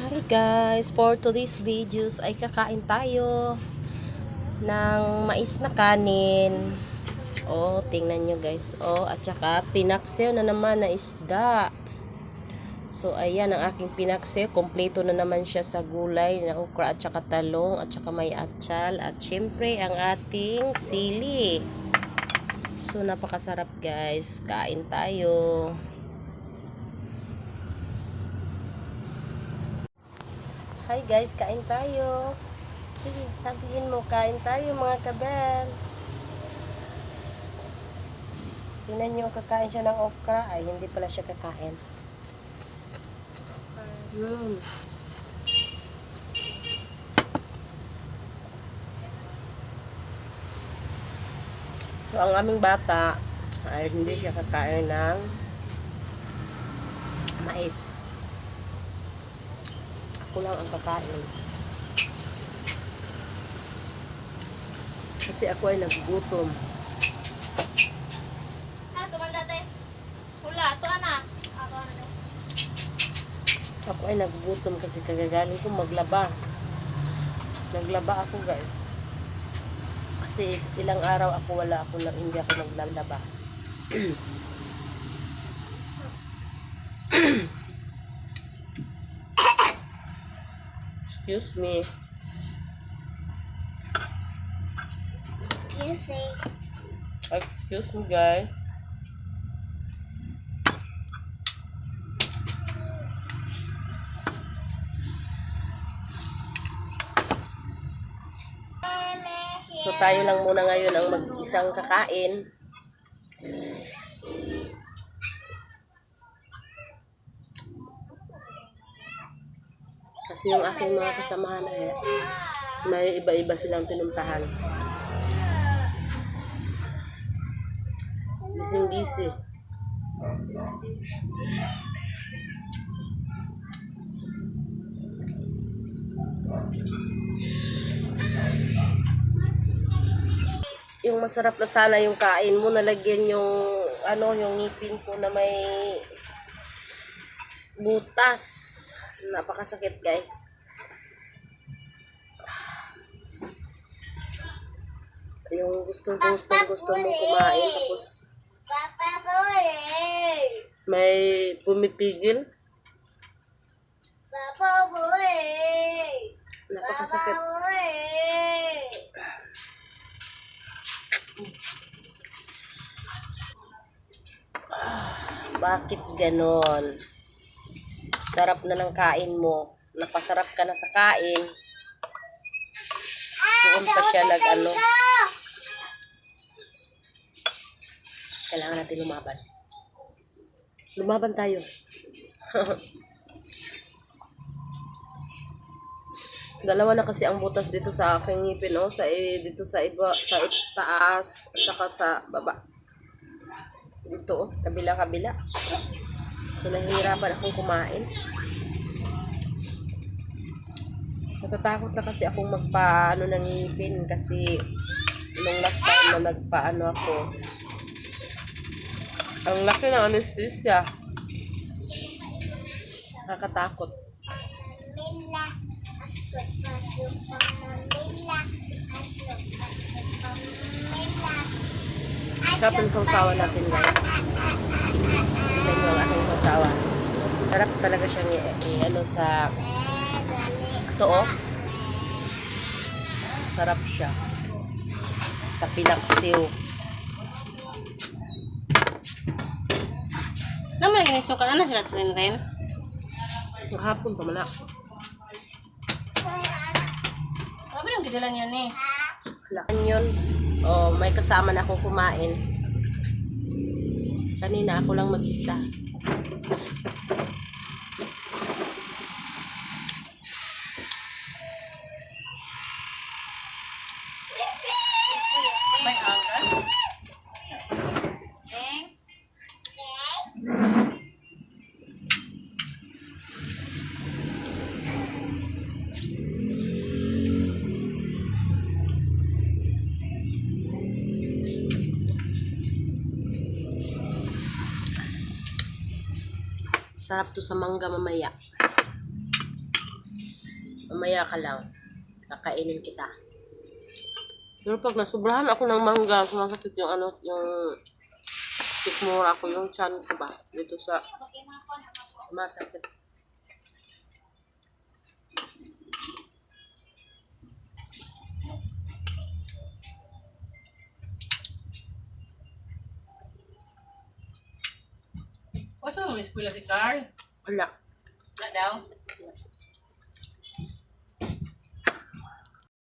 Hi guys, for today's videos ay kakain tayo ng mais na kanin. Oh, tingnan nyo guys. Oh, at saka pinaksew na naman na isda. So ayan ang aking pinaksew, kompleto na naman siya sa gulay na okra at saka talong at saka may atsal at syempre ang ating sili. So napakasarap guys, kain tayo. Hi guys, kain tayo. Sige, sabihin mo, kain tayo mga kabel. Tingnan nyo, kakain siya ng okra. Ay, hindi pala siya kakain. So, ang aming bata ay hindi siya kakain ng mais. Ako lang ang kakain. Kasi ako ay nagugutom. Ako ay nagugutom kasi kagagaling ko maglaba. Naglaba ako guys. Kasi ilang araw ako hindi ako naglalaba. Excuse me. Excuse me guys. So tayo lang muna ngayon ang mag-isang kakain. Kasi yung aking mga kasamahan ay may iba-iba silang pinuntahan. Busy. Yung masarap na sana yung kain mo, nalagyan yung yung ngipin ko na may butas. Napakasakit guys. Yung gusto mo kumain tapos may pumipigil. Napakasakit. Bakit ganon? Sarap na ng kain mo. Napasarap ka na sa kain. Doon pa siya Kailangan natin lumaban. Lumaban tayo. Dalawa na kasi ang butas dito sa aking ngipin, oh. Dito sa taas at saka sa baba. Dito, oh, kabila. So, nahihirapan akong kumain. Natatakot na kasi akong magpaano ng ngipin kasi nung last time na nagpaano ako, ang laki ng anesthesia. Nakakatakot. Sarap ng sausawan natin guys. Tignan nyo ang aking sausawan. Sarap talaga siyang sa ito, oh. Sarap siya. Sa pinaksiw. Naman lagi suka na sila tintin. Hapon pa man ako. Sabi lang gidalan yan eh. Lakan yun. Oh, may kasama na akong kumain. Kanina ako lang mag-isa. May angas. Sarap to sa mangga mamaya. Mamaya ka lang. Kakainin kita. Pero pag nasubrahan ako ng mangga, sumasakit yung yung sikmura ko, yung chan ko ba? Dito sa masakit. O, saan mo eskwela si Carl? Wala. Wala daw.